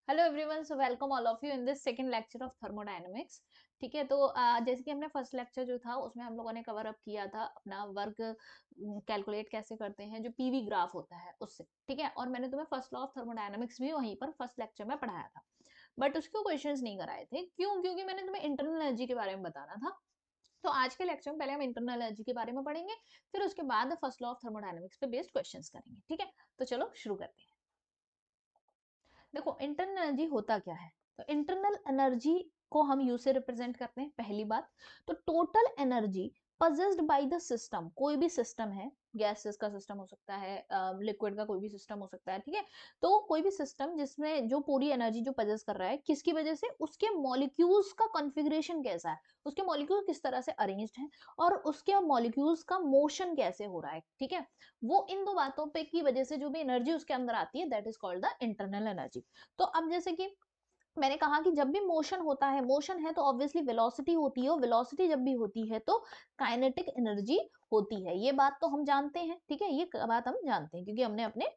Hello everyone, so welcome all of you in this second lecture of thermodynamics. ठीक है, तो जैसे कि हमने फर्स्ट लेक्चर जो था उसमें हम लोगों ने कवर अप किया था अपना वर्क कैलकुलेट कैसे करते हैं, जो पीवी ग्राफ होता है उससे। ठीक है, और मैंने तुम्हें फर्स्ट लॉ ऑफ थर्मोडायनेमिक्स भी वहीं पर फर्स्ट लेक्चर में पढ़ाया था, बट उसके क्वेश्चंस नहीं कराए थे। क्यों? क्योंकि मैंने तुम्हें इंटरनल एनर्जी के बारे में बताना था। तो आज के लेक्चर में पहले हम इंटरनल एनर्जी के बारे में पढ़ेंगे, फिर उसके बाद फर्स्ट लॉ ऑफ थर्मोडायनेमिक्स पे बेस्ड क्वेश्चंस करेंगे। ठीक है, तो चलो शुरू करते हैं। देखो, इंटरनल एनर्जी होता क्या है। तो इंटरनल एनर्जी को हम यू से रिप्रेजेंट करते हैं, पहली बात। तो total energy possessed by the system, कोई भी सिस्टम है, गैसेस का सिस्टम हो सकता है, लिक्विड का कोई भी सिस्टम हो सकता है। ठीक है, तो कोई भी सिस्टम जिसमें जो पूरी एनर्जी जो पजेस कर रहा है, किसकी वजह से? उसके मॉलिक्यूल्स का कॉन्फ़िगरेशन कैसा है, उसके मॉलिक्यूल किस तरह से अरेंज्ड हैं, और उसके मॉलिक्यूल्स का मोशन कैसे हो रहा है। ठीक है, वो इन दो बातों पे की वजह से जो भी एनर्जी उसके अंदर आती है, that is called the internal energy. तो अब जैसे कि मैंने कहा कि जब भी मोशन होता है, मोशन है तो ऑब्वियसली वेलोसिटी होती है, और वेलोसिटी जब भी होती है तो काइनेटिक एनर्जी होती है। ये बात तो हम जानते हैं। ठीक है, ये बात हम जानते हैं क्योंकि हमने अपने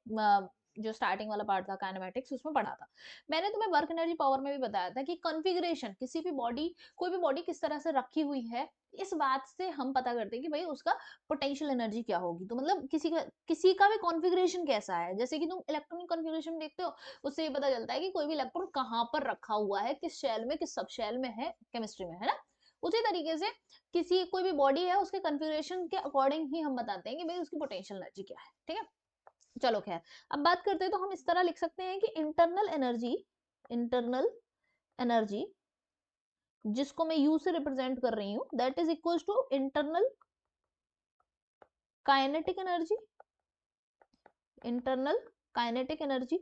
जो स्टार्टिंग वाला पार्ट था काइनेमेटिक्स उसमें पढ़ा था। मैंने तुम्हें वर्क एनर्जी पावर में भी बताया था कि कॉन्फ़िगरेशन, किसी भी बॉडी, कोई भी बॉडी किस तरह से रखी हुई है, इस बात से हम पता करते हैं कि भाई उसका पोटेंशियल एनर्जी क्या होगी। तो मतलब किसी का भी कॉन्फ़िगरेशन कैसा है, जैसे कि तुम इलेक्ट्रॉनिक कॉन्फ़िगरेशन देखते हो, उससे ये पता चलता है कि कोई भी इलेक्ट्रॉन कहाँ पर रखा हुआ है, किस शेल में, किस सब शेल में है, केमिस्ट्री में, है ना। उसी तरीके से किसी कोई भी बॉडी है, उसके कॉन्फ़िगरेशन के अकॉर्डिंग ही हम बताते हैं कि भाई उसकी पोटेंशियल एनर्जी क्या है। ठीक है, चलो खैर, अब बात करते हैं तो हम इस तरह लिख सकते हैं कि इंटरनल एनर्जी जिसको मैं यू से रिप्रेजेंट कर रही हूँ, that is equal to internal kinetic energy, internal kinetic energy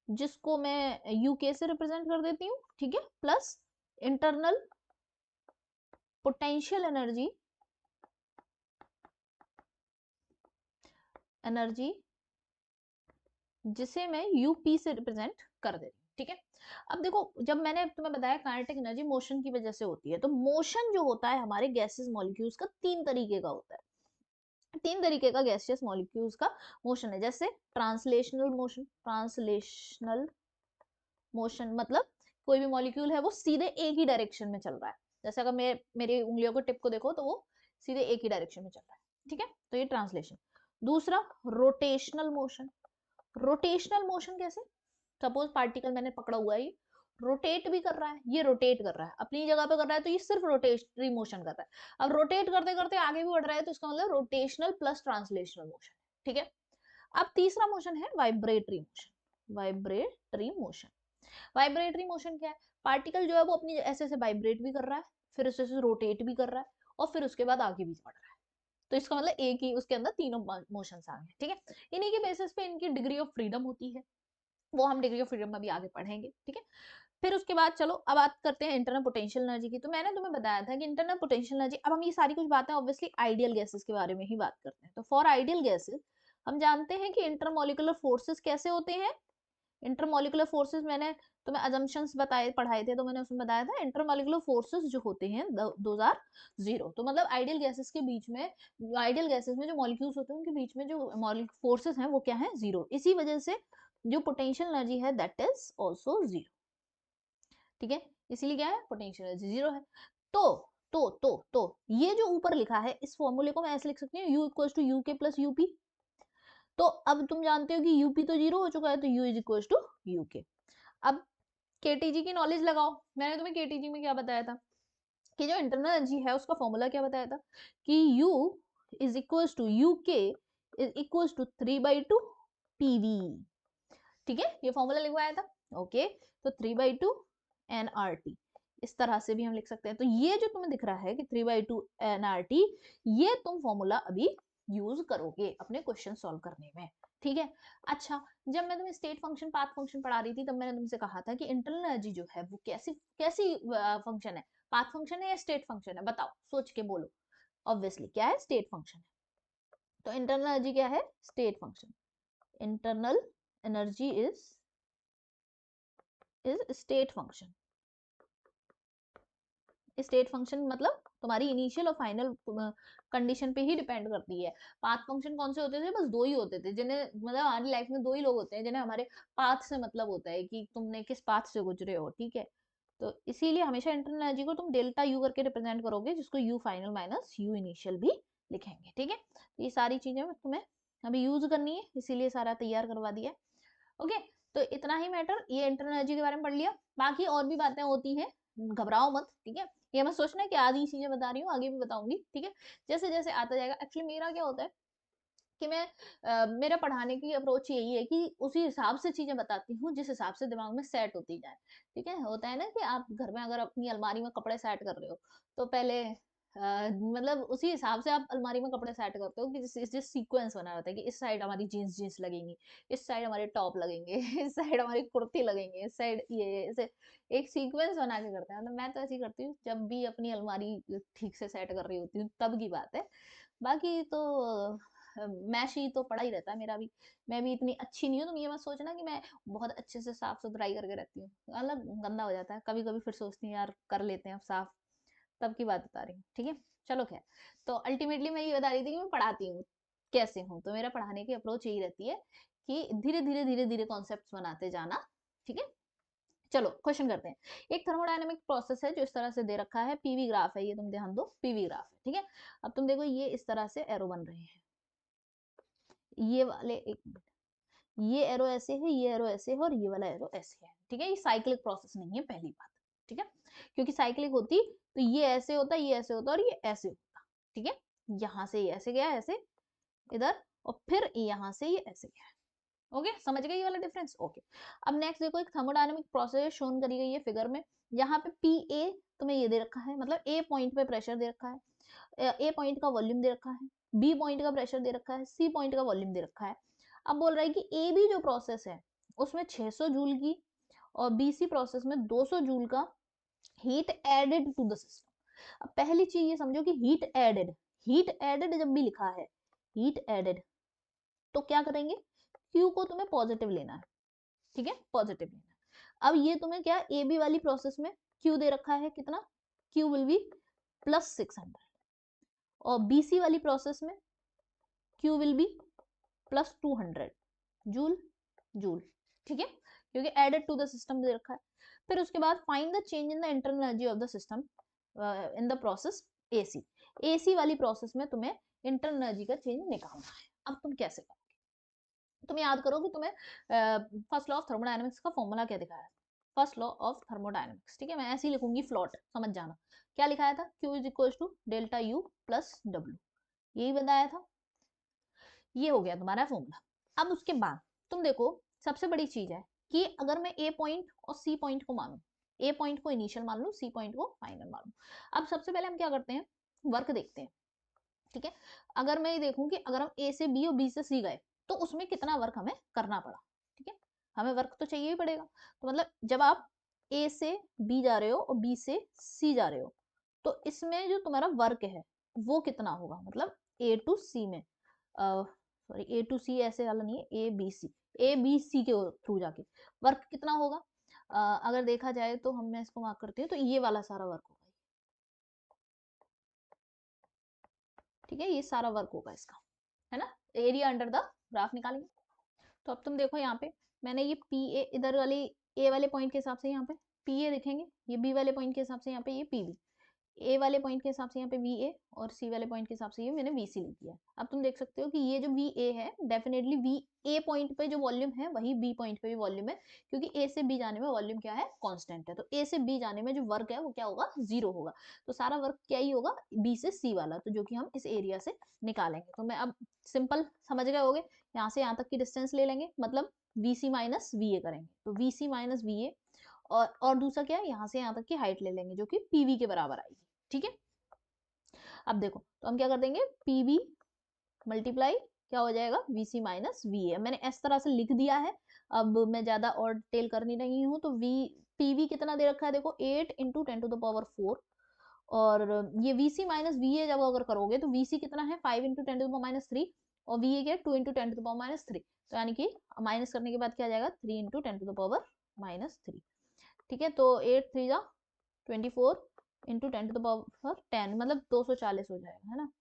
जिसको मैं यूके से रिप्रेजेंट कर देती हूँ। ठीक है, plus internal potential energy, energy जिसे मैं यूपी से रिप्रेजेंट कर देती हूँ। ठीक है, अब देखो, जब मैंने तुम्हें बताया काइनेटिक एनर्जी मोशन की वजह से होती है, तो मोशन जो होता है हमारे गैसेस मॉलिक्यूल्स का तीन तरीके का होता है। तीन तरीके का गैसियस मॉलिक्यूल्स का मोशन है। जैसे ट्रांसलेशनल मोशन, ट्रांसलेशनल मोशन मतलब कोई भी मॉलिक्यूल है वो सीधे एक ही डायरेक्शन में चल रहा है। जैसे अगर मेरी उंगलियों को टिप को देखो तो वो सीधे एक ही डायरेक्शन में चल रहा है। ठीक है, तो ये ट्रांसलेशन। दूसरा, रोटेशनल मोशन। रोटेशनल मोशन कैसे? सपोज पार्टिकल मैंने पकड़ा हुआ है, रोटेट भी कर रहा है, ये रोटेट कर रहा है, अपनी जगह पे कर रहा है, तो ये सिर्फ रोटेटरी मोशन कर रहा है। अब रोटेट करते करते आगे भी बढ़ रहा है, तो इसका मतलब रोटेशनल प्लस ट्रांसलेशनल मोशन। ठीक है, अब तीसरा मोशन है vibratory motion. Vibratory motion, vibratory motion क्या है? पार्टिकल जो है वो अपनी ऐसे ऐसे वाइब्रेट भी कर रहा है, फिर उससे रोटेट भी कर रहा है, और फिर उसके बाद आगे भी बढ़ रहा है। तो इसका मतलब एक ही उसके अंदर तीनों मोशंस आ गए। ठीक है, इन्हीं के बेसिस पे इनकी डिग्री ऑफ फ्रीडम होती है, वो हम डिग्री ऑफ फ्रीडम में भी आगे पढ़ेंगे। ठीक है, फिर उसके बाद चलो अब बात करते हैं इंटरनल पोटेंशियल एनर्जी की। तो मैंने तुम्हें बताया था कि इंटरनल पोटेंशियल एनर्जी, अब हम ये सारी कुछ बातें ऑब्वियसली आइडियल गैसेस के बारे में ही बात करते हैं। तो फॉर आइडियल गैसेस हम जानते हैं कि इंटरमोलिकुलर फोर्सेस कैसे होते हैं। इंटरमोलिकुलर फोर्सेस मैंने तुम्हें अजम्पशंस बताए पढ़ाए थे, तो मैंने उसमें बताया था इंटरमोलिकुलर फोर्सेस जो होते हैं दोज आर जीरो। तो मतलब आइडियल गैसेस के बीच में, आइडियल गैसेस में जो मॉलिक्यूल्स होते हैं उनके बीच में जो फोर्सेस हैं वो क्या है? जीरो। इसी वजह से जो पोटेंशियल एनर्जी है दैट इज आल्सो जीरो। ठीक है, इसीलिए क्या है? पोटेंशियल एनर्जी जीरो है। तो तो ये जो ऊपर लिखा है, इस फॉर्मूले को मैं ऐसे लिख सकती हूँ, यू इक्वल टू यू के प्लस यूपी। तो अब तुम जानते हो कि यूपी तो जीरो हो चुका है, तो U is equal to U K. अब केटीजी की नॉलेज लगाओ। मैंने तुम्हें केटीजी में क्या बताया था कि जो इंटरनल एनर्जी है उसका फॉर्मूला क्या बताया था कि U is equal to U K is equal to 3/2 PV. ठीक है, ये फॉर्मूला लिखवाया था। ओके, तो 3/2 nRT, इस तरह से भी हम लिख सकते हैं। तो ये जो तुम्हें दिख रहा है कि 3/2 nRT, ये तुम फॉर्मूला अभी यूज करोगे अपने क्वेश्चन सॉल्व करने में। ठीक है, अच्छा, जब मैं तुम्हें स्टेट फंक्शन पाथ फंक्शन पढ़ा रही थी, तब मैंने तुमसे कहा था कि इंटरनल एनर्जी जो है वो कैसी कैसी फंक्शन है, पाथ फंक्शन है या स्टेट फंक्शन है? बताओ, सोच के बोलो। ऑब्वियसली क्या है? स्टेट फंक्शन है। तो इंटरनल एनर्जी क्या है? State function. Internal energy is state function. State function मतलब तुम्हारी इनिशियल और फाइनल कंडीशन पे ही डिपेंड करती है। पाथ फंक्शन कौन से होते थे? बस 2 ही होते थे, जिन्हें मतलब हमारी लाइफ में 2 ही लोग होते हैं जिन्हें हमारे पाथ से मतलब होता है कि तुमने किस पाथ से गुजरे हो, ठीक है? तो इसीलिए हमेशा इंटरनल एनर्जी को तुम डेल्टा यू करके रिप्रेजेंट करोगे, जिसको you final minus you initial भी लिखेंगे, ठीक है? तो ये सारी चीजें तुम्हें अभी यूज करनी है, इसीलिए सारा तैयार करवा दिया है। ओके, तो इतना ही मैटर, ये इंटरनल एनर्जी के बारे में पढ़ लिया। बाकी और भी बातें होती हैं, घबराओ मत, ठीक है? ये मत सोचना है कि आधी चीजें बता रही हूँ, आगे भी बताऊंगी, ठीक है? जैसे जैसे आता जाएगा। एक्चुअली मेरा क्या होता है कि मैं मेरा पढ़ाने की अप्रोच यही है कि उसी हिसाब से चीजें बताती हूँ जिस हिसाब से दिमाग में सेट होती जाए, ठीक है? होता है ना कि आप घर में अगर अपनी अलमारी में कपड़े सेट कर रहे हो, तो पहले मतलब उसी हिसाब से आप अलमारी में कपड़े सेट करते हो कि जिस जिस सीक्वेंस बना रहता है कि इस साइड हमारी जीन्स जीन्स लगेंगी, इस साइड हमारे टॉप लगेंगे इस साइड हमारी कुर्ती लगेंगे, इस साइड ये ऐसे एक सीक्वेंस बना के करते हैं। मतलब मैं तो ऐसी करती हूँ जब भी अपनी अलमारी ठीक से सेट कर रही होती हूँ तब की बात है। बाकी तो मैश ही तो पड़ा ही रहता है मेरा भी। मैं भी इतनी अच्छी नहीं हूँ, तुम ये मत सोचना कि मैं बहुत अच्छे से साफ सुथराई करके रहती हूँ, अलग गंदा हो जाता है कभी कभी, फिर सोचती हूँ यार कर लेते हैं अब साफ, तब की बात बता रही हूँ, ठीक है? चलो खैर, तो अल्टीमेटली मैं ये बता रही थी कि मैं पढ़ाती हूँ कैसे हूँ। तो मेरा पढ़ाने की अप्रोच यही रहती है कि धीरे धीरे धीरे धीरे कॉन्सेप्ट बनाते जाना, ठीक है? चलो क्वेश्चन करते हैं। एक थर्मोडायनेमिक प्रोसेस है जो इस तरह से दे रखा है, पीवी ग्राफ है ये, तुम ध्यान दो, पीवी ग्राफ है, ठीक है? अब तुम देखो ये इस तरह से एरो बन रहे हैं, ये वाले, एक मिनट, ये एरो ऐसे है, ये एरो ऐसे है, और ये वाला एरो ऐसे है, ठीक है? ये साइक्लिक प्रोसेस नहीं है, पहली बात, ठीक है? क्योंकि साइक्लिक होती तो ये ऐसे होता, ये ऐसे होता, और ये ऐसे होता, ठीक है? यहाँ से ये ऐसे गया, ऐसे इधर, और फिर यहाँ से ये ऐसे गया। ओके, समझ गए ये वाला डिफरेंस? ओके। अब नेक्स्ट देखो, एक थर्मोडायनेमिक प्रोसेस शोन करी गई है फिगर में। यहाँ पे पी ए तुम्हें ये दे रखा है, मतलब ए पॉइंट पे प्रेशर दे रखा है, ए पॉइंट का वॉल्यूम दे रखा है, बी पॉइंट का प्रेशर दे रखा है, सी पॉइंट का वॉल्यूम दे रखा है। अब बोल रहा है कि ए बी जो प्रोसेस है उसमें 600 जूल की, और बी सी प्रोसेस में 200 जूल का heat added to the system. अब पहली चीज ये समझो कि हीट एडेड जब भी लिखा है, हीट एडेड, तो क्या करेंगे, क्यू को तुम्हें पॉजिटिव लेना है, ठीक है? पॉजिटिव लेना है। अब ये तुम्हें क्या, ए बी वाली प्रोसेस में क्यू दे रखा है कितना, क्यू विल बी +600, और बीसी वाली प्रोसेस में Q will B +200 joule joule, ठीक है? क्योंकि एडेड टू द सिस्टम दे रखा है। फिर उसके बाद find the change in the internal energy of the system in the process AC. AC वाली प्रोसेस में तुम्हें इंटरनल एनर्जी का चेंज निकालना है। अब तुम कैसे करोगे? तुम याद करो कि तुम्हें फर्स्ट लॉ ऑफ थर्मोडायनेमिक्स का फॉर्मूला क्या दिखाया है? फर्स्ट लॉ ऑफ थर्मोडायनेमिक्स, ठीक है? मैं ऐसे ही लिखूंगी फ्लॉट, समझ जाना। क्या लिखाया था? Q is equal to delta U plus W, यही बताया था। ये हो गया तुम्हारा फॉर्मूला। अब उसके बाद तुम देखो, सबसे बड़ी चीज है कि अगर मैं ए पॉइंट और सी पॉइंट को मानूं, ए पॉइंट को इनिशियल मान लूं, सी पॉइंट को फाइनल मान लूं। अब सबसे पहले हम क्या करते हैं, वर्क देखते हैं, ठीक है? अगर मैं ये देखूं कि अगर हम ए से बी और बी से सी गए तो उसमें कितना वर्क हमें करना पड़ा, ठीक है? हमें वर्क तो चाहिए ही पड़ेगा। तो मतलब जब आप ए से बी जा रहे हो और बी से सी जा रहे हो, तो इसमें जो तुम्हारा वर्क है वो कितना होगा, मतलब ए टू सी में, सॉरी ए टू सी ऐसे वाला नहीं है, ए बी सी के थ्रू जाके वर्क कितना होगा? अगर देखा जाए तो हम, मैं इसको मार्क करती हूँ, तो ये वाला सारा वर्क होगा, ठीक है? ये सारा वर्क होगा इसका, है ना? एरिया अंडर द ग्राफ निकालेंगे। तो अब तुम देखो यहाँ पे, मैंने ये पी ए इधर वाली ए वाले पॉइंट के हिसाब से यहाँ पे पी ए लिखेंगे, ये बी वाले पॉइंट के हिसाब से यहाँ पे ये पी बी, ए वाले पॉइंट के हिसाब से यहाँ पे वी ए, और सी वाले पॉइंट के हिसाब से ये मैंने वी सी लिख दिया। अब तुम देख सकते हो कि ये जो वी ए है, डेफिनेटली वी ए पॉइंट पे जो वॉल्यूम है वही बी पॉइंट पे भी वॉल्यूम है, क्योंकि ए से बी जाने में वॉल्यूम क्या है, कांस्टेंट है। तो ए से बी जाने में जो वर्क है वो क्या होगा, 0 होगा। तो सारा वर्क क्या ही होगा, बी से सी वाला, तो जो कि हम इस एरिया से निकालेंगे। तो मैं अब सिंपल समझ गए होगे, यहाँ से यहाँ तक की डिस्टेंस ले लेंगे, मतलब V C minus V A करेंगे, तो V C minus V A, और दूसरा क्या है, यहाँ से यहाँ तक की हाइट ले लेंगे जो कि पीवी के बराबर आएगी, ठीक है? अब देखो, तो हम क्या कर देंगे, पीवी मल्टीप्लाई क्या हो जाएगा, वीसी माइनस वी ए। मैंने इस तरह से लिख दिया है, अब मैं ज्यादा और डिटेल करनी नहीं हूँ। तो वी पीवी कितना दे रखा है, देखो 8 इंटू 10⁴, और ये वीसी माइनस वी ए जब अगर करोगे तो वीसी कितना है, 5 इंटू 10⁻3, और वी ए क्या, 2 इंटू 10⁻3। तो यानी कि माइनस करने के बाद क्या आ जाएगा, 3 इंटू 10⁻3, ठीक है? तो 8 3 जा 24, इंटू 10⁻10 मतलब 240 हो जाएगा, है ना।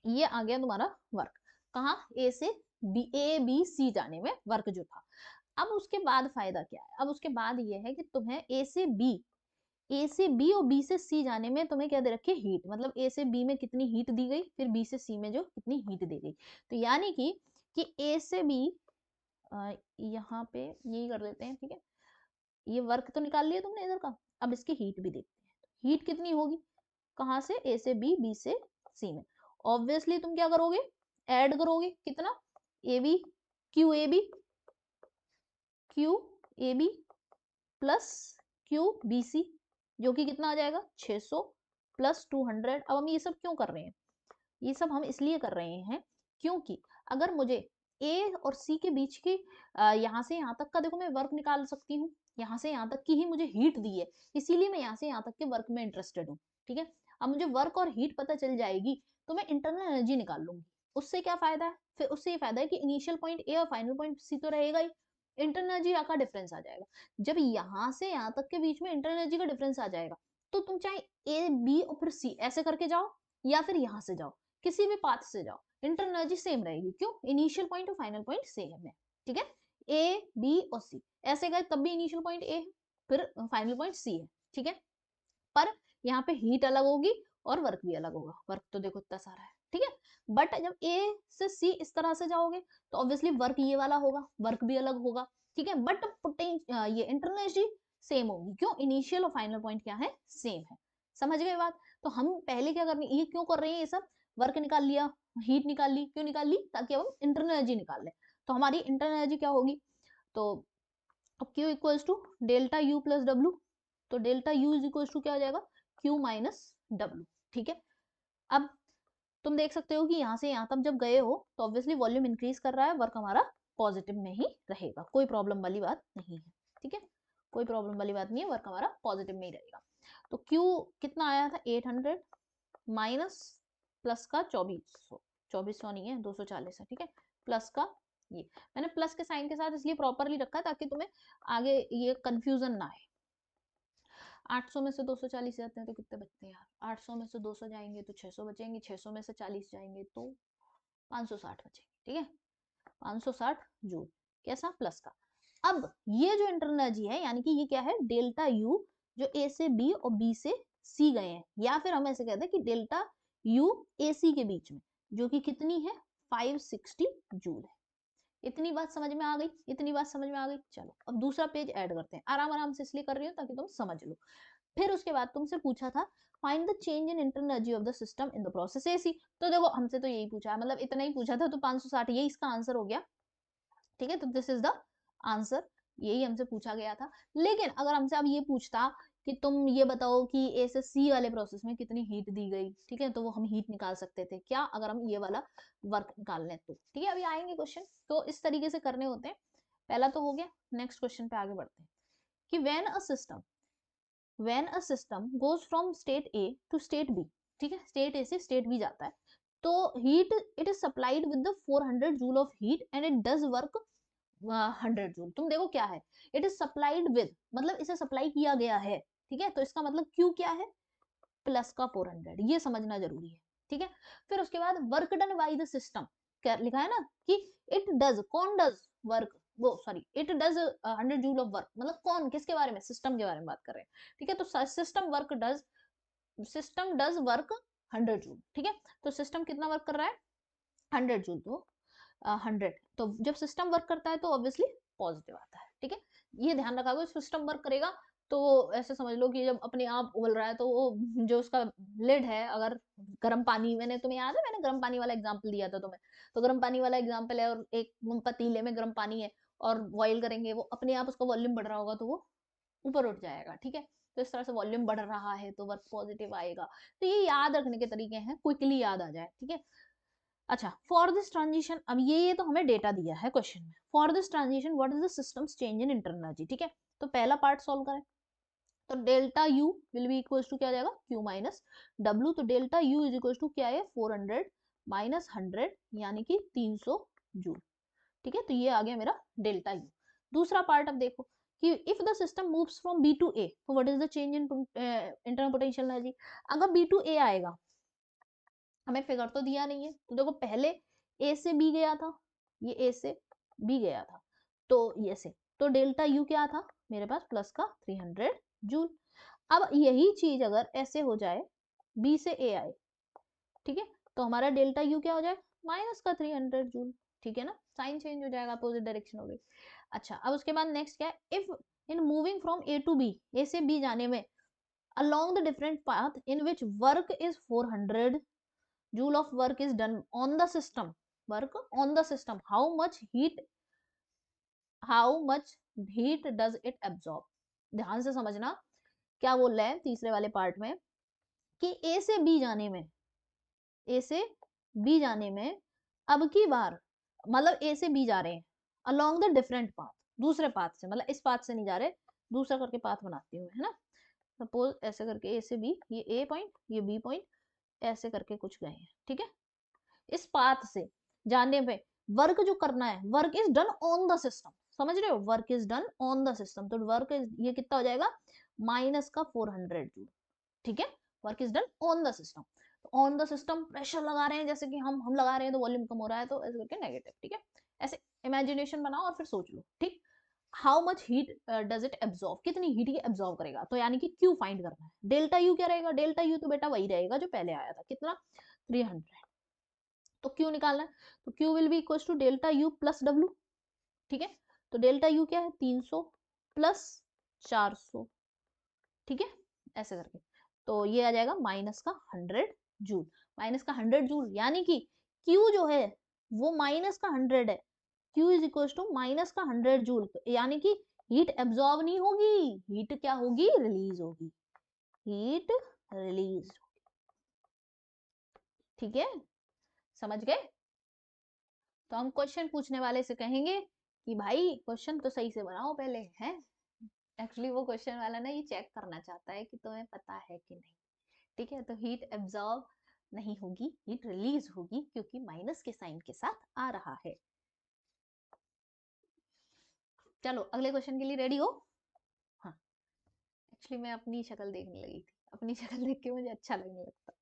ये आ गया तुम्हारा वर्क, कहाँ ए से बी, ए बी सी जाने में वर्क जो था। अब उसके बाद फायदा क्या है, अब उसके बाद ये है कि तुम्हें ए से बी और बी से सी जाने में तुम्हें क्या दे रखी है, हीट, मतलब ए से बी में कितनी हीट दी गई, फिर बी से सी में जो कितनी हीट दी गई। तो यानी कि ए से बी, यहाँ पे यही कर देते हैं, ठीक है। ये वर्क तो निकाल लिया तुमने इधर का, अब इसकी हीट भी देखते हैं। हीट कितनी होगी, कहाँ से, ए से बी, बी से सी में। ऑब्वियसली तुम क्या करोगे, ऐड करोगे, कितना, A B Q A B, Q A B plus Q B C, जो कि कितना आ जाएगा 600 प्लस 200। अब हम ये सब क्यों कर रहे हैं, ये सब हम इसलिए कर रहे हैं क्योंकि अगर मुझे ए और सी के बीच की यहाँ से यहाँ तक का, देखो मैं वर्क निकाल सकती हूँ, यहाँ से यहाँ तक की ही मुझे हीट दी है, इसीलिए मैं यहाँ से यहाँ तक के वर्क में इंटरेस्टेड हूँ, ठीक है। अब मुझे वर्क और हीट पता चल जाएगी तो मैं इंटरनल एनर्जी निकाल लूंगी। उससे क्या फायदा है, फिर उससे ये फायदा है कि इनिशियल पॉइंट ए और फाइनल पॉइंट सी तो रहेगा ही, इंटरनल एनर्जी का डिफरेंस आ जाएगा। जब यहाँ से यहाँ तक के बीच में इंटरनल एनर्जी का डिफरेंस आ जाएगा तो तुम चाहे ए बी और फिर सी ऐसे करके जाओ, या फिर यहाँ से जाओ, किसी भी पाथ से जाओ, इंटरनल एनर्जी सेम रहेगी। क्यों, इनिशियल पॉइंट और फाइनल पॉइंट सेम है, ठीक है। ए बी और सी ऐसे गए तब भी इनिशियल पॉइंट ए है, फिर फाइनल पॉइंट सी है, ठीक है। पर यहाँ पे हीट अलग होगी और वर्क भी अलग होगा, वर्क तो देखो इतना सारा है, ठीक है। बट जब ए से सी इस तरह से जाओगे तो ऑब्वियसली वर्क ये वाला होगा, वर्क भी अलग होगा, ठीक है। बट ये इंटरनल एनर्जी सेम होगी, क्यों, इनिशियल और फाइनल पॉइंट क्या है, सेम है। समझ गए बात। तो हम पहले क्या करनी, ये क्यों कर रहे हैं, ये सब वर्क निकाल लिया, हीट निकाल ली, क्यों निकाल ली, ताकि अब हम इंटरनल एनर्जी निकाल लें। तो हमारी इंटरनल एनर्जी क्या होगी, तो अब Q equals to delta U plus W, तो delta U is equals to क्या हो जाएगा, Q माइनस डब्ल्यू, ठीक है। अब तुम देख सकते हो कि यहाँ से यहाँ तक जब गए हो तो ऑब्वियसली वॉल्यूम इंक्रीज कर रहा है, वर्क हमारा पॉजिटिव में ही रहेगा, कोई प्रॉब्लम वाली बात नहीं है, ठीक है। कोई प्रॉब्लम वाली बात नहीं है, वर्क हमारा पॉजिटिव में ही रहेगा। तो Q कितना आया था 800 माइनस प्लस का 2400, 2400 नहीं है 240 है, ठीक है, प्लस का ये मैंने प्लस के साइन के साथ इसलिए प्रॉपरली रखा है ताकि तुम्हें आगे ये कंफ्यूजन ना आए। 800 में से 240 जाते हैं तो कितने बचते हैं यार, 800 में से 200 जाएंगे तो 600 बचेंगे, 600 में से 40 जाएंगे तो 560 बचेंगे, ठीक है। 560 जूल, कैसा, प्लस का। अब ये जो इंटरनल एनर्जी है यानी कि ये क्या है, डेल्टा यू, जो ए से बी और बी से सी गए हैं, या फिर हम ऐसे कहते हैं कि डेल्टा यू ए सी के बीच में, जो कि कितनी है 560 जूल है। इतनी बात समझ में आ गई, इतनी बात समझ में आ गई। चलो अब दूसरा पेज ऐड करते हैं, आराम आराम से इसलिए कर रही हूँ ताकि तुम समझ लो। फिर उसके बाद तुमसे पूछा था find the change in internal energy of the system in the process AC. तो देखो हमसे तो यही पूछा है, मतलब इतना ही पूछा था, तो 560 यही इसका आंसर हो गया, ठीक है। तो दिस इज द आंसर, यही हमसे पूछा गया था। लेकिन अगर हमसे अब ये पूछता कि तुम ये बताओ कि ए से सी वाले प्रोसेस में कितनी हीट दी गई, ठीक है, तो वो हम हीट निकाल सकते थे क्या, अगर हम ये वाला वर्क निकाल लें तो, ठीक है। अभी आएंगे क्वेश्चन, तो इस तरीके से करने होते हैं। पहला तो हो गया, नेक्स्ट क्वेश्चन पे आगे बढ़ते हैं कि when a system goes from state A to state B, ठीक है, स्टेट ए से स्टेट बी जाता है, तो heat it is supplied with the 400 joule of heat and it does work 100 joule. तुम देखो क्या है, इट इज सप्लाइड विद, मतलब इसे सप्लाई किया गया है, ठीक है, तो इसका मतलब क्यू क्या है, प्लस का 400, ये समझना जरूरी है, ठीक है। फिर उसके बाद work done by the system, क्या लिखा है ना कि इट डज, कौन डज वर्क, वो sorry it does 100 joule of work, मतलब कौन, किसके बारे में, सिस्टम के बारे में बात कर रहे हैं, ठीक है। तो सिस्टम डज वर्क 100 जूल, ठीक है। तो सिस्टम कितना वर्क कर रहा है 100 जूल, तो 100, तो जब सिस्टम वर्क करता है तो ऑब्वियसली पॉजिटिव आता है, ठीक है। ये ध्यान रखा करो, सिस्टम वर्क करेगा तो ऐसे समझ लो कि जब अपने आप उबल रहा है तो वो जो उसका लिड है, अगर गर्म पानी, मैंने तुम्हें याद है मैंने गर्म पानी वाला एग्जांपल दिया था तुम्हें, तो गर्म पानी वाला एग्जांपल है और एक पतीले में गर्म पानी है और बॉईल करेंगे, वो अपने आप उसका वॉल्यूम बढ़ रहा होगा तो वो ऊपर उठ जाएगा, ठीक है। तो इस तरह से वॉल्यूम बढ़ रहा है तो वर्क पॉजिटिव आएगा। तो ये याद रखने के तरीके हैं, क्विकली याद आ जाए, ठीक है। अच्छा, फॉर दिस ट्रांजिशन, अब ये तो हमें डेटा दिया है क्वेश्चन में, for this transition what is the system's change in internal energy, ठीक है। तो पहला पार्ट सॉल्व करें, तो delta U will be equals to क्या आ जाएगा, क्यू माइनस डब्ल्यू, तो delta U is equals to क्या है 400 माइनस 100 यानी कि 300 जूल, ठीक है। तो ये आ गया मेरा डेल्टा यू। दूसरा पार्ट अब देखो कि if the system moves from B to A, तो what is the change in internal potential energy. अगर बी टू ए आएगा, हमें फिगर तो दिया नहीं है, तो देखो पहले ए से बी गया था, ये ए से बी गया था, तो ये से, तो डेल्टा यू क्या था मेरे पास, प्लस का 300 जूल। अब यही चीज अगर ऐसे हो जाए, बी से ए आए, ठीक है, तो हमारा डेल्टा यू क्या हो जाए, माइनस का 300 जूल, ठीक है ना, साइन चेंज हो जाएगा, अपोजिट डायरेक्शन हो गई। अच्छा, अब उसके बाद नेक्स्ट क्या है, if in moving from A to B, A से बी जाने में, along the different path in which work is 400 joule of work is done on the system, work on the system, how much heat does it absorb। ध्यान से समझना क्या बोल रहे हैं तीसरे वाले पार्ट में, कि ए से बी जाने में, ए से बी जाने में, अब की बार मतलब ए से बी जा रहे हैं along the different path, दूसरे पाथ से, मतलब इस पाथ से नहीं जा रहे, दूसरा करके पाथ बनाती हूँ, है ना, सपोज ऐसे करके ए से बी, ये ए पॉइंट, ये बी पॉइंट, ऐसे करके कुछ गए हैं, ठीक है, इस पाथ से जाने पे वर्क जो करना है, work is done on the system, समझ रहे हो, work is done on the system, तो वर्क ये कितना हो जाएगा, माइनस का 400 जूल, ठीक है, work is done on the system. On the system pressure लगा रहे हैं, जैसे कि हम लगा रहे हैं तो वॉल्यूम कम हो रहा है, तो ऐसे करके नेगेटिव, ठीक है, ऐसे इमेजिनेशन बनाओ और फिर सोच लो, ठीक। How much heat does it absorb, कितनी हीट ये एब्जॉर्ब करेगा, तो यानी कि क्यू फाइंड करना है। डेल्टा यू क्या रहेगा, डेल्टा यू तो बेटा वही रहेगा जो पहले आया था, कितना, 300, तो क्यू निकालना है, तो Q will be equal to delta U plus W, ठीक है, तो डेल्टा यू क्या है, 300 प्लस 400, ठीक है, ऐसे करके, तो ये आ जाएगा माइनस का 100 जूल, माइनस का 100 जूल, यानी कि क्यू जो है वो माइनस का 100 है, Q is equal to minus का 100 जूल, यानी कि हीट एब्जॉर्ब नहीं होगी, हीट क्या होगी, रिलीज होगी, हीट रिलीज, ठीक है, समझ गए। तो हम क्वेश्चन पूछने वाले से कहेंगे कि भाई क्वेश्चन तो सही से बनाओ पहले, है, एक्चुअली वो क्वेश्चन वाला ना ये चेक करना चाहता है कि तुम्हें पता है कि नहीं, ठीक है, तो हीट एब्जॉर्ब नहीं होगी, हीट रिलीज होगी, क्योंकि माइनस के साइन के साथ आ रहा है। चलो अगले क्वेश्चन के लिए रेडी हो। हाँ, एक्चुअली मैं अपनी शक्ल देखने लगी थी, अपनी शक्ल देख के मुझे अच्छा लगने लगता है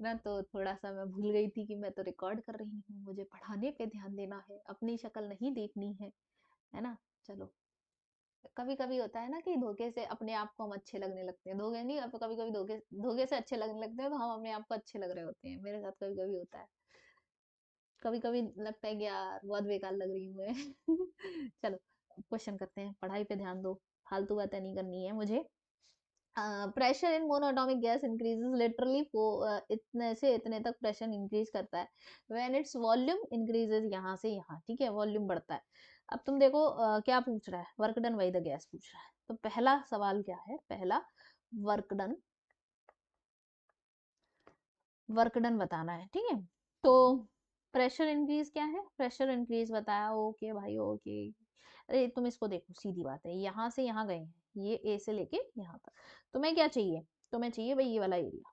ना, तो थोड़ा सा मैं भूल गई थी कि मैं तो रिकॉर्ड कर रही हूँ, मुझे पढ़ाने पे ध्यान देना है, अपनी शक्ल नहीं देखनी है ना। चलो, कभी कभी होता है ना कि धोखे से अपने आप को हम अच्छे लगने लगते हैं, धोखे नहीं, अब कभी कभी धोखे धोखे से अच्छे लगने लगते हैं, तो हम अपने आप को अच्छे लग रहे होते हैं, मेरे साथ कभी कभी होता है, कभी कभी लगता है कि यार बहुत बेकार लग रही हूँ मैं। चलो क्वेश्चन करते हैं, पढ़ाई पे ध्यान दो, फालतू बातें नहीं करनी है मुझे। Pressure in monoatomic gas increases literally, इतने से इतने तक प्रेशर इंक्रीज करता है, व्हेन इट्स वॉल्यूम इंक्रीजेस, यहाँ से यहाँ, ठीक है, वॉल्यूम बढ़ता है। अब तुम देखो क्या पूछ रहा है, work done by the gas पूछ रहा है, तो पहला सवाल क्या है, पहला वर्क डन बताना है, ठीक है, तो प्रेशर इंक्रीज क्या है, प्रेशर इंक्रीज बताया, ओके भाई ओके। अरे तुम इसको देखो, सीधी बात है, यहाँ से यहाँ गए हैं, ये ए से लेके यहाँ तक, तुम्हें क्या चाहिए, तुम्हें चाहिए भाई ये वाला एरिया,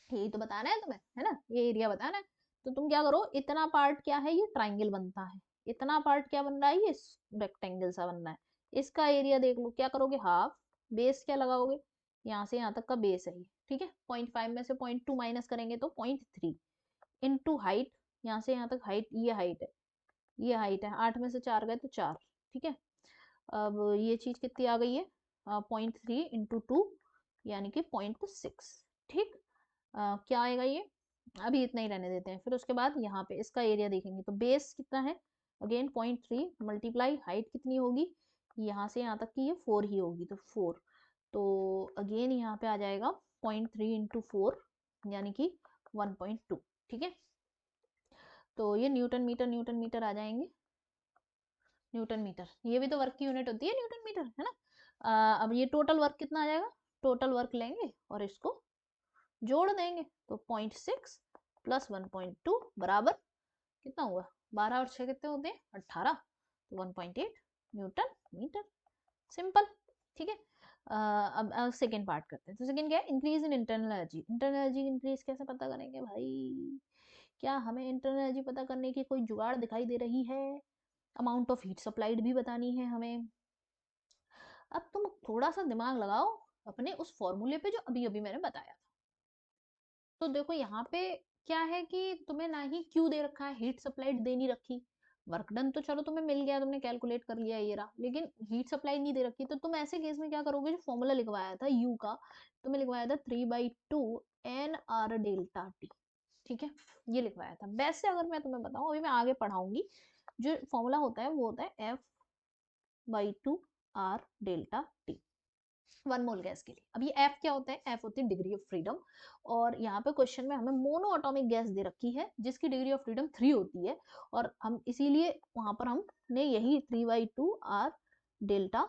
यही तो बताना है तुम्हें, है ना, ये एरिया बताना है। तो तुम क्या करो, इतना पार्ट क्या है, ये ट्राइंगल बनता है, इतना पार्ट क्या बन रहा है, ये रेक्टेंगल सा बन रहा है, इसका एरिया देख लो, क्या करोगे, हाफ, बेस क्या लगाओगे, यहाँ से यहाँ तक का बेस है ये, ठीक है, 0.5 में से 0.2 माइनस करेंगे तो 0.3 इंटू हाइट, यहाँ से यहाँ तक हाइट, ये हाइट है, ये हाइट है, 8 में से 4 गए तो 4, ठीक है, अब ये चीज कितनी आ गई है, 0.3 इंटू 2, यानी कि 0.6, ठीक, क्या आएगा ये, अभी इतना ही रहने देते हैं, फिर उसके बाद यहाँ पे इसका एरिया देखेंगे, तो बेस कितना है, अगेन 0.3 मल्टीप्लाई हाइट कितनी होगी, यहाँ से यहाँ तक की ये 4 ही होगी, तो 4, तो अगेन यहाँ पे आ जाएगा 0.3 इंटू 4, यानी कि 1.2, ठीक है, तो ये न्यूटन मीटर आ जाएंगे, न्यूटन मीटर, ये भी तो वर्क की यूनिट होती है न्यूटन मीटर, है ना। अब ये टोटल वर्क कितना आ जाएगा, टोटल वर्क लेंगे और इसको जोड़ देंगे, तो 0.6 प्लस 1.2 बराबर कितना हुआ, 12 और 6 कितने होते हैं, 18, तो 1.8 न्यूटन मीटर, सिंपल, ठीक है। अब सेकेंड पार्ट करते हैं, तो सेकेंड क्या है, increase in internal energy, internal energy increase कैसे पता करेंगे भाई, क्या हमें इंटरनल एनर्जी पता करने की कोई जुगाड़ दिखाई दे रही है, अमाउंट ऑफ हीट सप्लाइड भी बतानी है हमें। अब तुम थोड़ा सा दिमाग लगाओ अपने उस फॉर्मूले पे जो अभी अभी मैंने बताया था। तो देखो यहाँ पे क्या है कि तुम्हें ना ही क्यू दे रखा है, हीट सप्लाइड दे नहीं रखी, वर्क डन तो चलो तुम्हें मिल गया, तुमने कैलकुलेट कर लिया ये रहा, लेकिन हीट सप्लाई नहीं दे रखी। तो तुम ऐसे केस में क्या करोगे, जो फॉर्मूला लिखवाया था यू का, तुम्हें लिखवाया था 3/2 एन आर डेल्टा टी, ठीक है, ये लिखवाया था। वैसे अगर मैं तुम्हें बताऊं, अभी मैं आगे पढ़ाऊंगी, जो फॉर्मूला होता है वो होता है F/2 आर डेल्टा टी, 1 मोल गैस के लिए। अब ये एफ क्या होता है, एफ होती है डिग्री ऑफ फ्रीडम, और यहाँ पे क्वेश्चन में हमें मोनो एटॉमिक गैस दे रखी है जिसकी डिग्री ऑफ फ्रीडम 3 होती है, और हम इसीलिए वहां पर हमने यही 3/2 आर डेल्टा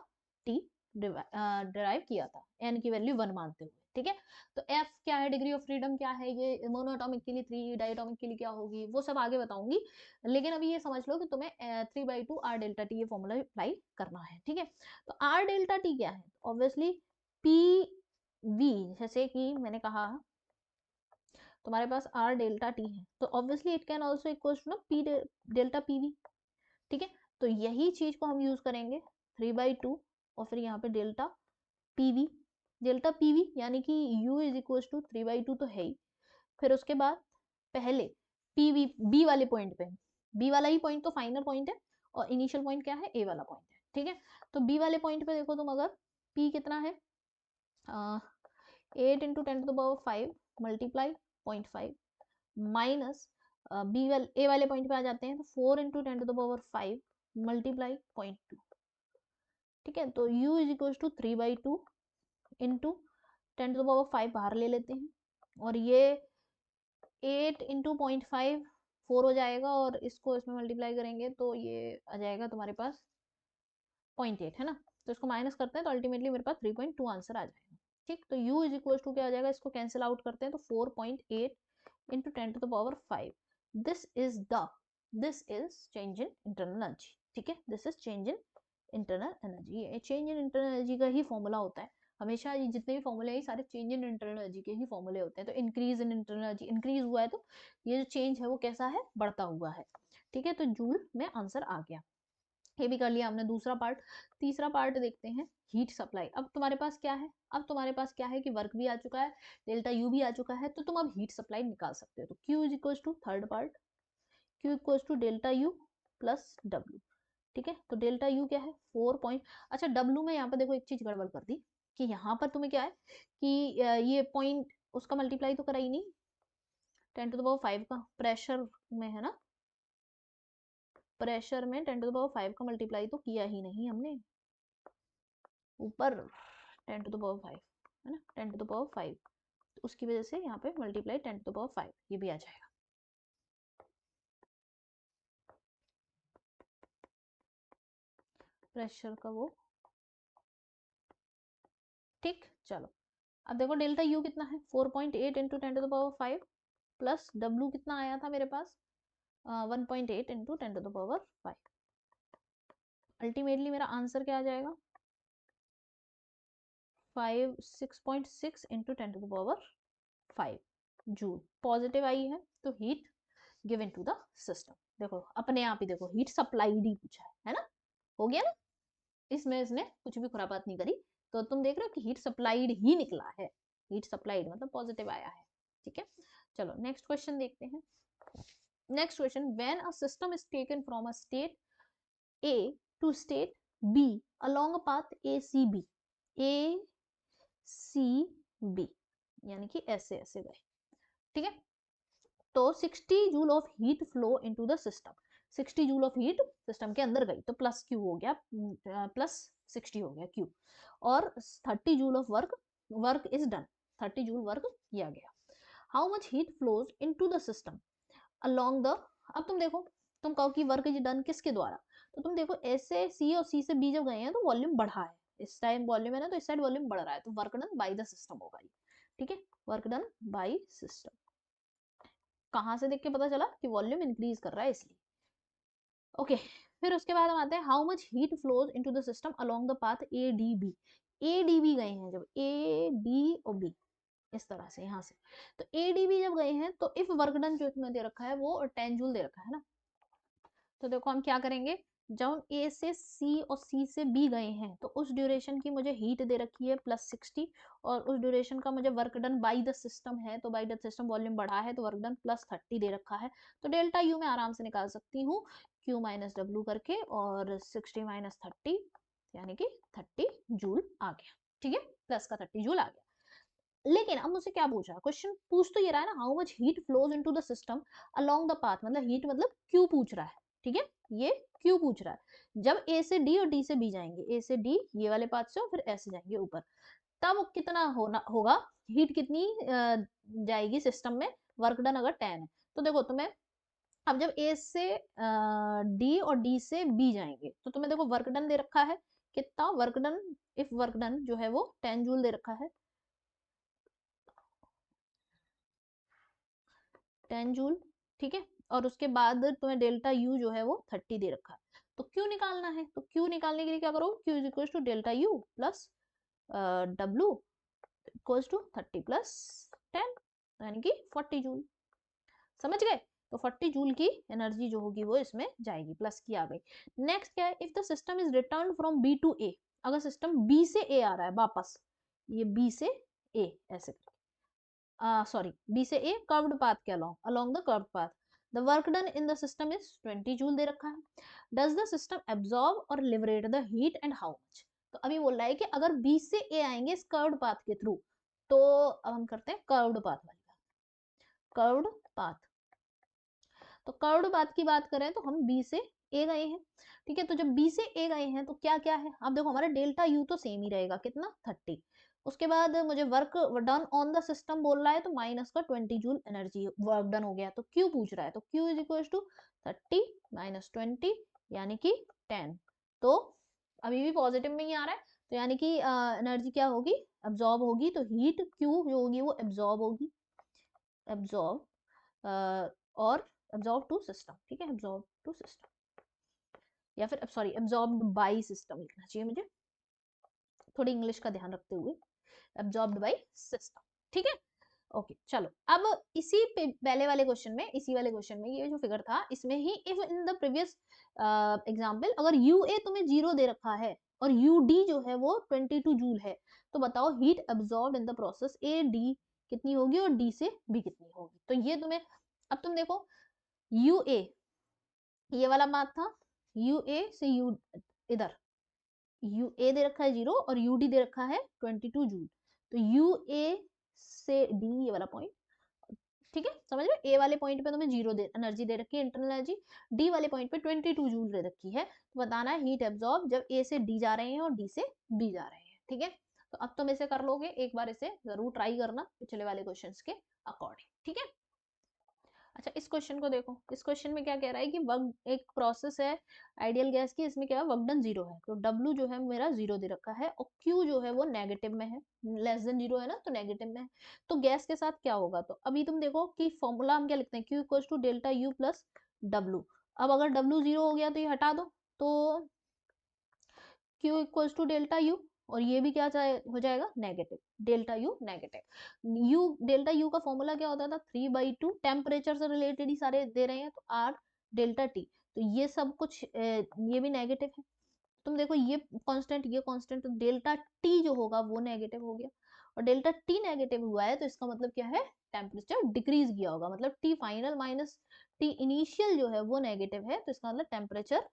टी डिराइव किया था, एन की वैल्यू 1 मानते हुए, ठीक है। तो एफ क्या है, डिग्री ऑफ फ्रीडम क्या है, ये मोनो एटॉमिक के लिए 3, डायटोमिक के लिए क्या होगी, वो सब आगे बताऊंगी, लेकिन अभी ये समझ लो कि तुम्हें 3/2 आर डेल्टा टी ये फॉर्मूला अप्लाई करना है, ठीक है। तो आर डेल्टा टी क्या है, ऑब्वियसली पी वी, जैसे कि मैंने कहा तुम्हारे पास आर डेल्टा टी है, तो obviously it can also equal to ना पी डेल्टा पी वी, ठीक है। तो यही चीज को हम यूज करेंगे 3/2 और फिर यहाँ पे डेल्टा पीवी, डेल्टा पीवी यानी कि u इज इक्वल टू 3/2 तो है ही, फिर उसके बाद पहले पीवी बी वाले पॉइंट पे, बी वाला ही पॉइंट तो फाइनल पॉइंट है, और इनिशियल पॉइंट क्या है, ए वाला पॉइंट है, ठीक है। तो बी वाले पॉइंट पे देखो तुम, अगर p कितना है, 8 इंटू 10⁵ मल्टीप्लाई 0.5 माइनस बी वाले ए वाले पॉइंट पे आ जाते हैं, तो 4 इंटू 10⁵ मल्टीप्लाई 0.2, ठीक है। तो u is equal to 3/2 into 10⁵ बाहर ले लेते हैं, और ये 8 इंटू 0.5 4 हो जाएगा, और इसको इसमें मल्टीप्लाई करेंगे तो ये आ जाएगा तुम्हारे पास 0.8, है ना। तो इसको माइनस करते हैं तो अल्टीमेटली मेरे पास 3.2 आंसर आ जाएगा, ठीक। तो u इज इक्वल टू क्या आ जाएगा, इसको कैंसिल आउट करते हैं तो 4.8 into 10⁵, this is change in internal energy, ठीक है, this is change in internal energy. ये चेंज इन इंटरनल एनर्जी का ही फॉर्मूला होता है हमेशा, ये जितने भी फॉर्मूले हैं सारे चेंज इन इंटरनल एनर्जी के ही फॉर्मूले होते हैं। तो increase in internal energy, increase हुआ है तो ये जो चेंज है वो कैसा है, बढ़ता हुआ है, ठीक है। तो जूल में आंसर आ गया, ये भी कर लिया हमने दूसरा पार्ट। तीसरा पार्ट देखते हैं, हीट सप्लाई। अब तुम्हारे पास क्या है, अब तुम्हारे पास क्या है कि वर्क भी आ चुका है, डेल्टा यू भी आ चुका है, तो तुम अब हीट सप्लाई निकाल सकते हो। तो Q is equal to third part, Q equal to delta U plus W, ठीक है। तो डेल्टा यू क्या है 4 पॉइंट, अच्छा डब्ल्यू में यहाँ पर देखो एक चीज गड़बड़ कर दी, कि यहाँ पर तुम्हें क्या है कि ये पॉइंट उसका मल्टीप्लाई तो करा ही नहीं, 10⁵ का प्रेशर में है ना, प्रेशर में 10⁵ का मल्टीप्लाई तो किया ही नहीं हमने, ऊपर 10⁵ है ना, 10⁵, तो उसकी वजह से यहाँ पे मल्टीप्लाई 10⁵ ये भी आ जाएगा। प्रेशर का वो, ठीक। चलो अब देखो डेल्टा यू कितना है 4.8 इंटू 10⁵ प्लस डब्ल्यू कितना आया था मेरे पास 1.8 इंटू 10⁵। अल्टीमेटली मेरा आंसर क्या आ जाएगा 6.6 इंटू 10⁵ जूल। पॉजिटिव आई है तो heat given to the system, देखो अपने आप ही देखो हीट सप्लाइड ही पूछा है ना, हो गया ना, इसमें इसने कुछ भी खुरापात नहीं करी, तो तुम देख रहे हो कि हीट सप्लाइड ही निकला है, हीट सप्लाइड मतलब पॉजिटिव आया है, ठीक है। चलो नेक्स्ट क्वेश्चन देखते हैं। Next question, when a system is taken from a state A to state B along a path ACB, ACB यानी कि ऐसे ऐसे गए, ठीक है। तो 60 joule of heat flow into the system, 60 joule of heat system के अंदर गई, तो प्लस क्यू हो गया, प्लस 60 हो गया क्यू, और 30 joule of work, work is done, 30 joule work किया गया। How much heat flows into the system along the, अब तुम देखो, तुम कहो कि वर्क इज डन किसके द्वारा, तो तुम देखो ऐसे सी और सी से बी जब गए हैं तो वॉल्यूम बढ़ा है, इस टाइम वॉल्यूम है ना, तो इस साइड वॉल्यूम बढ़ रहा है, तो work done by the system होगा ये, ठीक है, वर्क डन बाय सिस्टम। कहाँ से देख के पता चला कि वॉल्यूम इंक्रीज कर रहा है इसलिए, ओके। फिर उसके बाद हम आते हैं, how much heat flows into the system along the path ADB, ADB गए हैं जब, AD और B इस तरह से यहाँ से, तो ADB जब गए हैं तो इफ वर्क डन जो इसमें दे रखा है वो 10 जूल दे रखा है ना, तो देखो हम क्या करेंगे, जब हम ए से सी और सी से बी गए हैं तो उस ड्यूरेशन की मुझे हीट दे रखी है +60 और उस ड्यूरेशन का मुझे work done by the system है, तो बाई द सिस्टम वॉल्यूम बढ़ा है तो वर्क डन +30 दे रखा है। तो डेल्टा यू मैं आराम से निकाल सकती हूँ Q माइनस डब्ल्यू करके, और 60 माइनस 30 यानी कि 30 जूल आ गया। ठीक है, प्लस का 30 जूल आ गया। लेकिन अब मुझसे क्या पूछ रहा है, क्वेश्चन पूछ तो ये रहा है ना, how much heat flows into the system along the path, मतलब हीट मतलब क्यू पूछ रहा है। ठीक है, ये क्यू पूछ रहा है। जब ए से डी और डी से बी जाएंगे, ए से डी ये वाले पाथ से और फिर ऐसे जाएंगे ऊपर, तब कितना होगा हीट, कितनी जाएगी सिस्टम में, वर्क डन अगर 10 है तो देखो तुम्हें, अब जब ए से डी और डी से बी जाएंगे तो तुम्हें देखो वर्क डन दे रखा है कितना, work done, if work done जो है वो 10 जूल दे रखा है, 10 जूल। ठीक है, और उसके बाद तुम्हें डेल्टा यू जो है वो 30 दे रखा है। तो क्यू निकालना है, तो क्यू निकालने के लिए क्या करो, Q is equal to delta U plus W equal to 30 plus 10 यानी कि 40 जूल। समझ गए, तो 40 जूल की एनर्जी जो होगी वो इसमें जाएगी, प्लस की आ गई। नेक्स्ट क्या है, if the system is return from B to A, अगर सिस्टम बी से ए आ रहा है वापस, ये बी से ए ऐसे, सॉरी बी से ए कर्व्ड पाथ के along the curved path, the work done in the system is 20 joule दे रखा है। डज द सिस्टम एब्जॉर्ब और liberate the heat and how much, तो अभी बोल रहा है कि अगर बी से ए आएंगे इस कर्व्ड पाथ के थ्रू, तो अब हम करते हैं कर्व्ड पाथ वाली बात, कर्व्ड पाथ। तो कर्व्ड पाथ की बात करें तो हम बी से ए गए हैं। ठीक है, तो जब बी से ए गए हैं तो क्या क्या है, अब देखो हमारा डेल्टा यू तो सेम ही रहेगा, कितना 30। उसके बाद मुझे work done on the system बोल रहा है, तो माइनस का 20 जूल एनर्जी वर्क डन हो गया, तो क्यू पूछ रहा है, तो Q is equal to 30 minus 20 यानी कि 10। तो अभी भी पॉजिटिव में ही आ रहा है, तो यानी कि एनर्जी क्या होगी, एब्जॉर्ब होगी, तो हीट क्यू जो होगी वो एब्जॉर्ब होगी, एब्जॉर्ब और एब्जॉर्ब टू सिस्टम। ठीक है, एब्जॉर्ब टू सिस्टम, या फिर सॉरी एब्जॉर्ब्ड बाय सिस्टम लिखना चाहिए मुझे, थोड़ी इंग्लिश का ध्यान रखते हुए, एब्जॉर्ब्ड बाय सिस्टम। ठीक है, ओके चलो, अब इसी पहले वाले क्वेश्चन में, इसी वाले क्वेश्चन में ये जो फिगर था इसमें ही, if in the previous example अगर यू ए तुम्हें 0 दे रखा है और यू डी जो है वो 22 जूल है, तो बताओ heat absorbed in the process A D कितनी होगी और डी से बी कितनी होगी। तो ये तुम्हें, अब तुम देखो यू ए ये वाला बात था, यू ए से यू, इधर यू ए दे रखा है 0 और यू डी दे रखा है 22 जूल, तो यू ए से डी ये वाला पॉइंट, ठीक है समझ रहे, ए वाले पॉइंट पे तुम्हें 0 एनर्जी दे रखी है, इंटरनल एनर्जी, डी वाले पॉइंट पे 22 जूल दे रखी है, तो बताना है हीट एब्जॉर्ब जब ए से डी जा रहे हैं और डी से बी जा रहे हैं। ठीक है, तो अब तुम इसे कर लोगे, एक बार इसे जरूर ट्राई करना पिछले वाले क्वेश्चंस के अकॉर्डिंग। ठीक है, अच्छा इस क्वेश्चन को देखो, इस क्वेश्चन में क्या कह रहा है कि वर्क, एक प्रोसेस है आइडियल गैस की, इसमें क्या है वर्क डन 0 है, तो W जो है मेरा 0 दे रखा है और Q जो है वो नेगेटिव में है, लेस देन 0 है ना तो नेगेटिव में है। तो गैस के साथ क्या होगा, तो अभी तुम देखो कि फॉर्मूला हम क्या लिखते हैं, Q equals to delta U plus W. अब अगर W 0 हो गया तो ये हटा दो, तो Q equals to delta U, और ये भी क्या हो जाएगा negative, delta U negative. U delta U का फॉर्मूला क्या होता था, 3/2, टेम्परेचर से रिलेटेड ही सारे दे रहे हैं, तो R डेल्टा टी, तो ये सब कुछ ये भी नेगेटिव है। तुम देखो ये कांस्टेंट, ये कांस्टेंट, तो डेल्टा टी जो होगा वो नेगेटिव हो गया, और डेल्टा टी नेगेटिव हुआ है तो इसका मतलब क्या है, टेम्परेचर डिक्रीज किया होगा, मतलब T final minus T initial जो है वो नेगेटिव है, तो इसका मतलब टेम्परेचर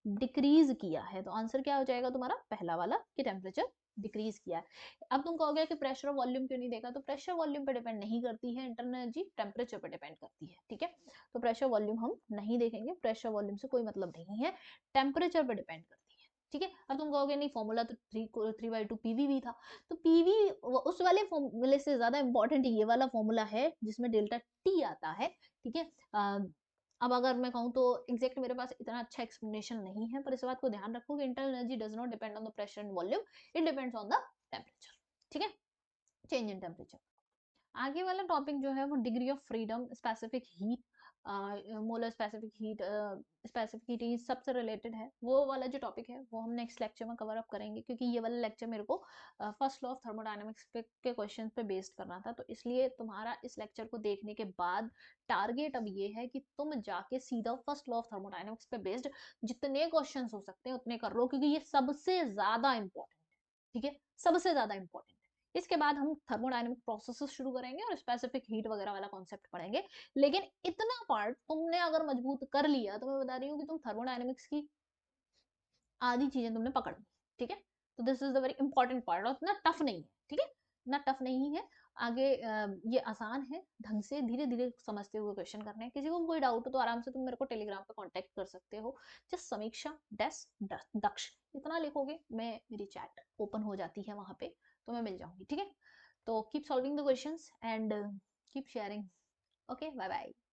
डिक्रीज किया है। तो आंसर क्या हो जाएगा तुम्हारा पहला वाला, कि टेम्परेचर डिक्रीज किया है। अब तुम कहोगे कि प्रेशर और वॉल्यूम क्यों नहीं देखा, तो प्रेशर वॉल्यूम पे डिपेंड नहीं करती है इंटरनल एनर्जी, टेम्परेचर पे डिपेंड करती है। ठीक है, तो प्रेशर वॉल्यूम हम नहीं देखेंगे, प्रेशर वॉल्यूम से कोई मतलब नहीं है, टेम्परेचर पे डिपेंड करती है। ठीक है, अब तुम कहोगे नहीं फॉर्मूला तो 3/2 पीवी भी था, तो पीवी उस वाले फॉर्मूले से ज्यादा इंपॉर्टेंट ये वाला फॉर्मूला है जिसमें डेल्टा टी आता है। ठीक है, अब अगर मैं कहूँ तो एग्जैक्ट मेरे पास इतना अच्छा एक्सप्लेनेशन नहीं है, पर इस बात को ध्यान रखो कि internal energy does not depend on the pressure and volume, it depends on the temperature. ठीक है, चेंज इन टेम्परेचर। आगे वाला टॉपिक जो है वो degree of freedom, specific heat molar specific heat, specific heating सबसे रिलेटेड है, वो वाला जो टॉपिक है वो हम नेक्स्ट लेक्चर में कवर अप करेंगे, क्योंकि ये वाला लेक्चर मेरे को फर्स्ट लॉ ऑफ थर्मोडायनेमिक्स के क्वेश्चन पे बेस्ड करना था, तो इसलिए तुम्हारा इस लेक्चर को देखने के बाद टारगेट अब ये है कि तुम जाके सीधा फर्स्ट लॉ ऑफ थर्मोडायनेमिक्स पे बेस्ड जितने क्वेश्चन हो सकते हैं उतने कर लो, क्योंकि ये सबसे ज्यादा इंपॉर्टेंट है, ठीक है, सबसे ज्यादा इंपॉर्टेंट है। इसके बाद हम थर्मोडायनेमिक प्रोसेसेस शुरू करेंगे और स्पेसिफिक हीट वगैरह वाला कॉन्सेप्ट पढ़ेंगे। लेकिन इतना पार्ट तुमने अगर मजबूत कर लिया तो मैं बता रही हूँ कि तुम थर्मोडायनेमिक्स की आधी चीजें तुमने पकड़ ली, ठीक है। तो this is the very important part, और इतना टफ नहीं है, ठीक है, इतना टफ नहीं है। आगे ये आसान है, ढंग से धीरे धीरे समझते हुए क्वेश्चन करने हैं। किसी को कोई डाउट हो तो आराम से तुम मेरे को टेलीग्राम पे कांटेक्ट कर सकते हो, जस्ट समीक्षा डैश दक्ष इतना लिखोगे, मैं मेरी चैट ओपन हो जाती है वहां पे, तो मैं मिल जाऊंगी, ठीक है। तो keep solving the questions and keep sharing. Okay, bye bye.